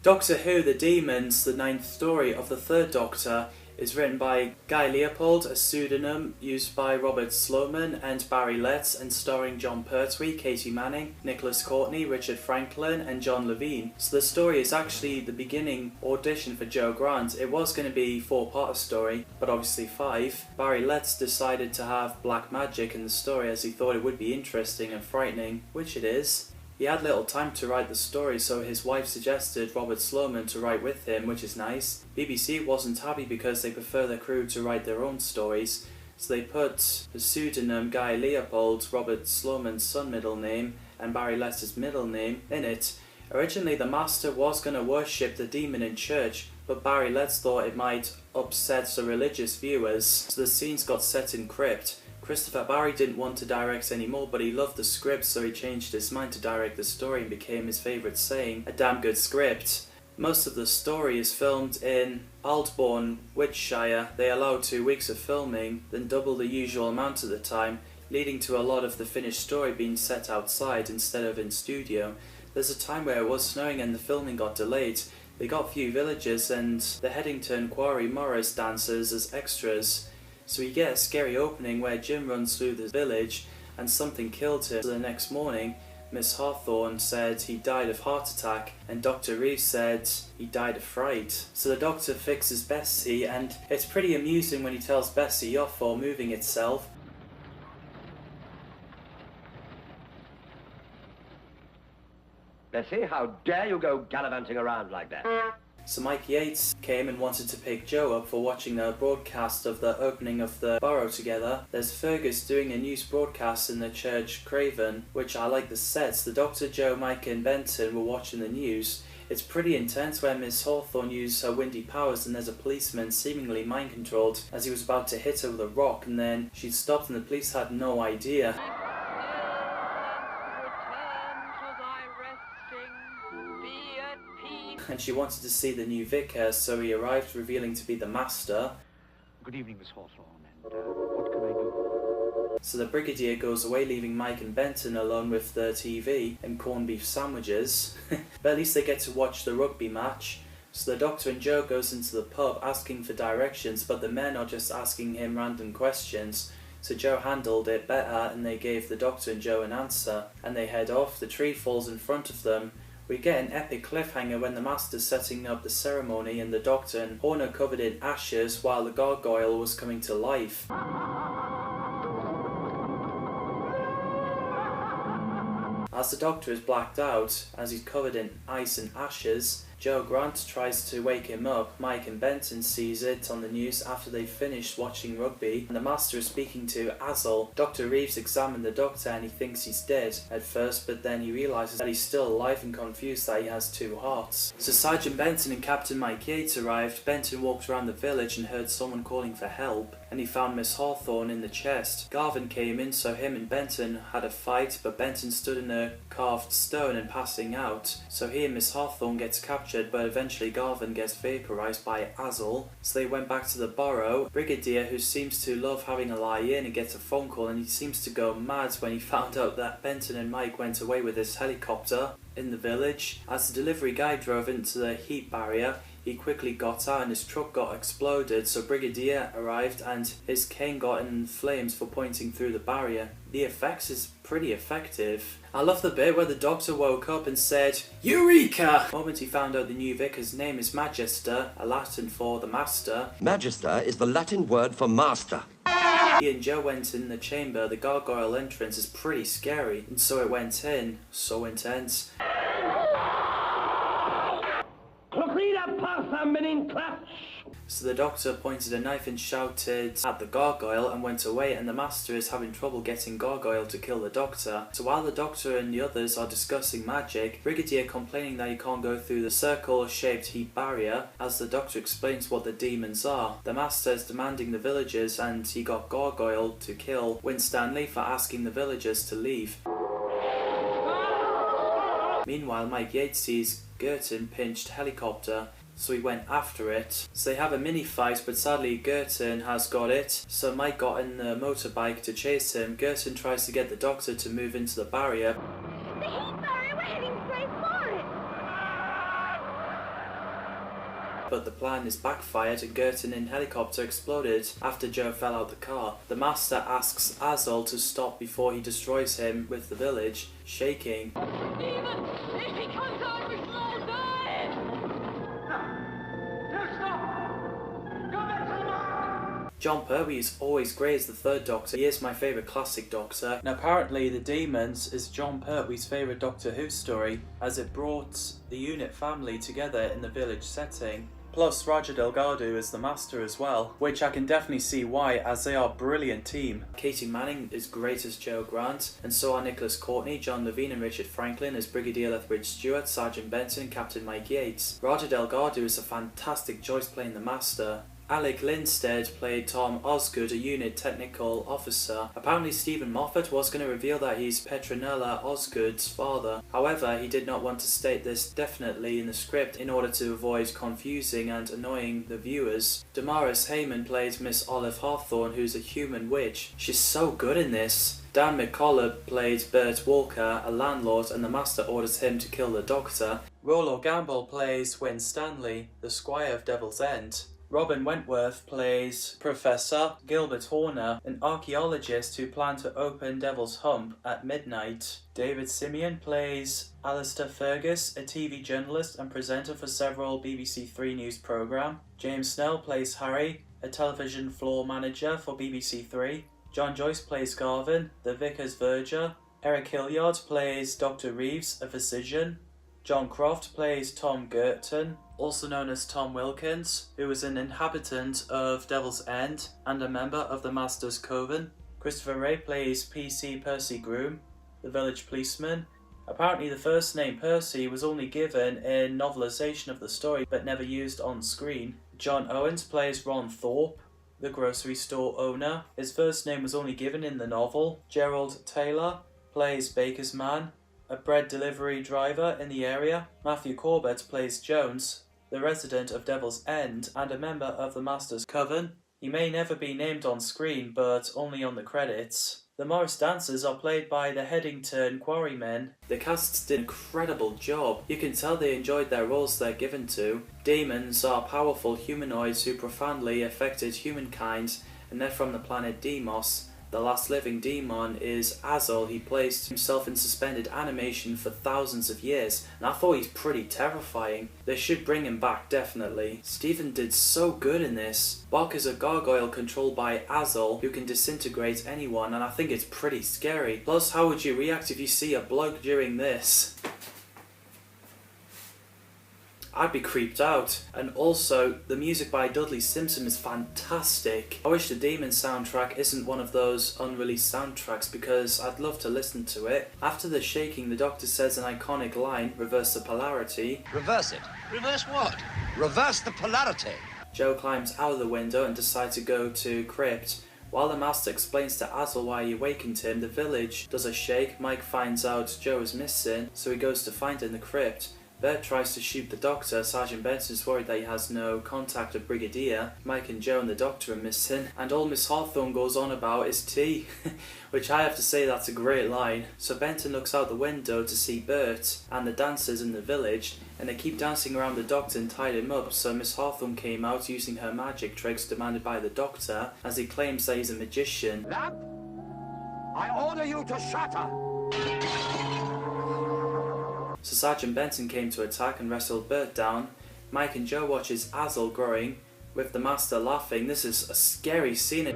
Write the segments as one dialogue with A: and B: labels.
A: Doctor Who The Dæmons, the 9th story of the 3rd Doctor, is written by Guy Leopold, a pseudonym used by Robert Sloman and Barry Letts, and starring John Pertwee, Katie Manning, Nicholas Courtney, Richard Franklin and John Levine. So the story is actually the beginning audition for Joe Grant. It was going to be a 4-part story, but obviously 5. Barry Letts decided to have black magic in the story as he thought it would be interesting and frightening, which it is. He had little time to write the story, so his wife suggested Robert Sloman to write with him, which is nice. BBC wasn't happy because they prefer their crew to write their own stories, so they put the pseudonym Guy Leopold, Robert Sloman's son middle name, and Barry Letts' middle name in it. Originally the Master was going to worship the demon in church, but Barry Letts thought it might upset the religious viewers, so the scenes got set in crypt. Christopher Barry didn't want to direct anymore, but he loved the script, so he changed his mind to direct the story and became his favourite saying, "A damn good script." Most of the story is filmed in Aldbourne, Wiltshire. They allowed 2 weeks of filming, then double the usual amount at the time, leading to a lot of the finished story being set outside instead of in studio. There's a time where it was snowing and the filming got delayed. They got few villagers and the Headington Quarry Morris dancers as extras. So you get a scary opening where Jim runs through the village and something killed him. So the next morning, Miss Hawthorne said he died of heart attack and Dr. Reeves said he died of fright. So the doctor fixes Bessie, and it's pretty amusing when he tells Bessie off for moving itself.
B: Bessie, how dare you go gallivanting around like that?
A: So Mike Yates came and wanted to pick Joe up for watching the broadcast of the opening of the Burrow together. There's Fergus doing a news broadcast in the church Craven, which I like the sets. The Doctor, Joe, Mike and Benton were watching the news. It's pretty intense when Miss Hawthorne used her windy powers and there's a policeman seemingly mind-controlled as he was about to hit her with a rock, and then she stopped and the police had no idea. And she wanted to see the new vicar, so he arrived revealing to be the Master.
C: Good evening, Miss Hawthorne, and what can I do?
A: So the Brigadier goes away, leaving Mike and Benton alone with the TV and corned beef sandwiches. But at least they get to watch the rugby match. So the Doctor and Joe goes into the pub asking for directions, but the men are just asking him random questions. So Joe handled it better and they gave the Doctor and Joe an answer. And they head off, the tree falls in front of them. We get an epic cliffhanger when the Master's setting up the ceremony and the Doctor and Horner covered in ashes while the gargoyle was coming to life. As the Doctor is blacked out, as he's covered in ice and ashes, Joe Grant tries to wake him up. Mike and Benton sees it on the news after they've finished watching rugby, and the Master is speaking to Azel. Dr. Reeves examined the Doctor and he thinks he's dead at first, but then he realises that he's still alive and confused that he has 2 hearts. So Sergeant Benton and Captain Mike Yates arrived. Benton walked around the village and heard someone calling for help, and he found Miss Hawthorne in the chest. Garvin came in, so him and Benton had a fight, but Benton stood in a carved stone and passing out. So he and Miss Hawthorne gets captured, but eventually Garvin gets vaporised by Azel. So they went back to the Burrow. Brigadier, who seems to love having a lie-in, and gets a phone call, and he seems to go mad when he found out that Benton and Mike went away with his helicopter in the village. As the delivery guy drove into the heat barrier, he quickly got out and his truck got exploded, so Brigadier arrived and his cane got in flames for pointing through the barrier. The effects is pretty effective. I love the bit where the Doctor woke up and said, "Eureka!" The moment he found out the new vicar's name is Magister, a Latin for the Master.
B: Magister is the Latin word for master.
A: He and Joe went in the chamber. The gargoyle entrance is pretty scary, and so it went in. So intense. So the Doctor pointed a knife and shouted at the gargoyle and went away, and the Master is having trouble getting Gargoyle to kill the Doctor. So while the Doctor and the others are discussing magic, Brigadier complaining that he can't go through the circle-shaped heat barrier, as the Doctor explains what the demons are. The Master is demanding the villagers, and he got Gargoyle to kill Winstanley for asking the villagers to leave. Meanwhile, Mike Yates sees Girton pinched helicopter, so he went after it. So they have a mini fight, but sadly Girton has got it, so Mike got in the motorbike to chase him. Girton tries to get the Doctor to move into the barrier.
D: The heat barrier, we're heading straight for it!
A: but the plan is backfired and Gerton in helicopter exploded after Joe fell out the car. The Master asks Azul to stop before he destroys him with the village, shaking.
D: Even if he comes out, we shall all die!
E: No, stop! Go back to the mark!
A: John Pertwee is always great as the Third Doctor. He is my favourite classic Doctor. And apparently the Dæmons is John Pertwee's favourite Doctor Who story, as it brought the unit family together in the village setting. Plus Roger Delgado is the Master as well, which I can definitely see why, as they are a brilliant team. Katie Manning is great as Jo Grant, and so are Nicholas Courtney, John Levine and Richard Franklin as Brigadier Lethbridge Stewart, Sergeant Benson and Captain Mike Yates. Roger Delgado is a fantastic choice playing the Master. Alec Lindstead played Tom Osgood, a unit technical officer. Apparently Stephen Moffat was going to reveal that he's Petronella Osgood's father. However, he did not want to state this definitely in the script in order to avoid confusing and annoying the viewers. Damaris Heyman plays Miss Olive Hawthorne, who's a human witch. She's so good in this. Dan McCullough played Bert Walker, a landlord, and the Master orders him to kill the Doctor. Rollo Gamble plays Wyn Stanley, the Squire of Devil's End. Robin Wentworth plays Professor Gilbert Horner, an archaeologist who planned to open Devil's Hump at midnight. David Simeon plays Alistair Fergus, a TV journalist and presenter for several BBC Three News programmes. James Snell plays Harry, a television floor manager for BBC Three. John Joyce plays Garvin, the vicar's verger. Eric Hilliard plays Dr. Reeves, a physician. John Croft plays Tom Gerton, also known as Tom Wilkins, who is an inhabitant of Devil's End and a member of the Master's Coven. Christopher Ray plays PC Percy Groom, the village policeman. Apparently the first name Percy was only given in novelisation of the story but never used on screen. John Owens plays Ron Thorpe, the grocery store owner. His first name was only given in the novel. Gerald Taylor plays Baker's Man, a bread delivery driver in the area. Matthew Corbett plays Jones, the resident of Devil's End and a member of the Master's Coven. He may never be named on screen, but only on the credits. The Morris dancers are played by the Headington Quarrymen. The cast did an incredible job. You can tell they enjoyed their roles they're given to. Demons are powerful humanoids who profoundly affected humankind, and they're from the planet Deimos. The last living demon is Azul. He placed himself in suspended animation for thousands of years, and I thought he's pretty terrifying. They should bring him back, definitely. Stephen did so good in this. Bok is a gargoyle controlled by Azul, who can disintegrate anyone, and I think it's pretty scary. Plus, how would you react if you see a bloke during this? I'd be creeped out. And also, the music by Dudley Simpson is fantastic. I wish the Demons soundtrack isn't one of those unreleased soundtracks because I'd love to listen to it. After the shaking, the Doctor says an iconic line, reverse the polarity.
B: Reverse it.
C: Reverse what?
B: Reverse the polarity.
A: Joe climbs out of the window and decides to go to Crypt. While the Master explains to Azul why he awakened him, the village does a shake. Mike finds out Joe is missing, so he goes to find her in the crypt. Bert tries to shoot the Doctor. Sergeant Benson is worried that he has no contact with Brigadier. Mike and Joe and the Doctor are missing. And all Miss Hawthorne goes on about is tea. Which I have to say, that's a great line. So Benton looks out the window to see Bert and the dancers in the village, and they keep dancing around the Doctor and tied him up. So Miss Hawthorne came out using her magic tricks demanded by the Doctor, as he claims that he's a magician.
B: Lamp, I order you to shatter.
A: So Sergeant Benson came to attack and wrestled Bert down. Mike and Joe watch as Azul growing, with the Master laughing. This is a scary scene.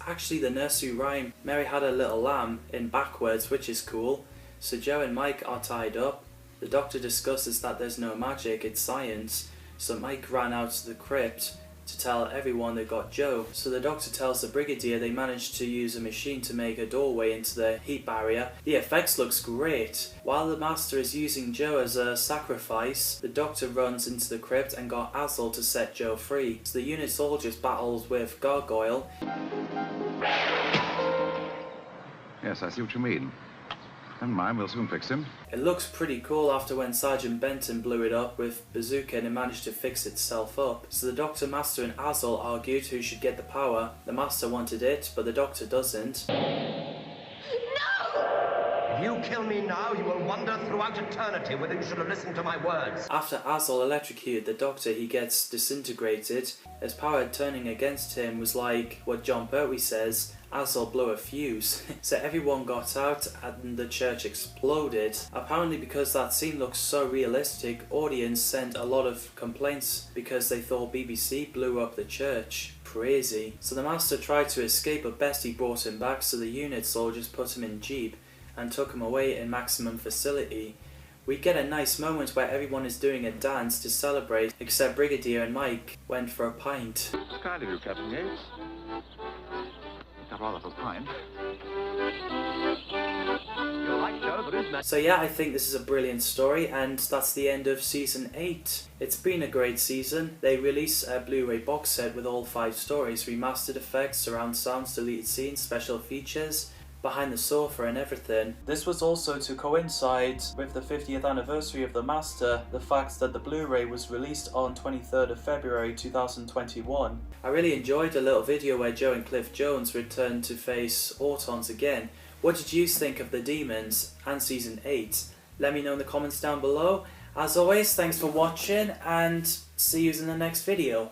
A: Actually, the nursery rhyme, Mary Had a Little Lamb, in backwards, which is cool. So Joe and Mike are tied up. The Doctor discusses that there's no magic, it's science. So Mike ran out to the crypt to tell everyone they got Joe. So the Doctor tells the Brigadier they managed to use a machine to make a doorway into the heat barrier. The effects looks great. While the Master is using Joe as a sacrifice, the Doctor runs into the crypt and got Azul to set Joe free. So the unit soldiers battles with Gargoyle.
F: Yes, I see what you mean. Never mind, we'll soon fix him.
A: It looks pretty cool after when Sergeant Benton blew it up with bazooka and it managed to fix itself up. So the Doctor, Master and Azul argued who should get the power. The Master wanted it, but the Doctor doesn't.
B: If you kill me now, you will wander throughout eternity whether you should have listened to my words.
A: After Azal electrocuted the Doctor, he gets disintegrated. His power turning against him was like what John Pertwee says, Azal blew a fuse. So everyone got out and the church exploded. Apparently because that scene looks so realistic, audience sent a lot of complaints because they thought BBC blew up the church. Crazy. So the Master tried to escape, but Bestie brought him back, so the unit soldiers put him in Jeep and took him away in maximum facility. We get a nice moment where everyone is doing a dance to celebrate, except Brigadier and Mike went for a pint.
F: Kind of you, Captain Yates. Not rather for pint.
B: You're right, Joe, there is no...
A: So yeah, I think this is a brilliant story, and that's the end of Season 8. It's been a great season. They release a Blu-ray box set with all 5 stories, remastered effects, surround sounds, deleted scenes, special features, behind the sofa and everything. This was also to coincide with the 50th anniversary of the Master, the fact that the Blu-ray was released on 23rd of February 2021. I really enjoyed the little video where Joe and Cliff Jones returned to face Autons again. What did you think of the Dæmons and Season 8? Let me know in the comments down below. As always, thanks for watching and see you in the next video.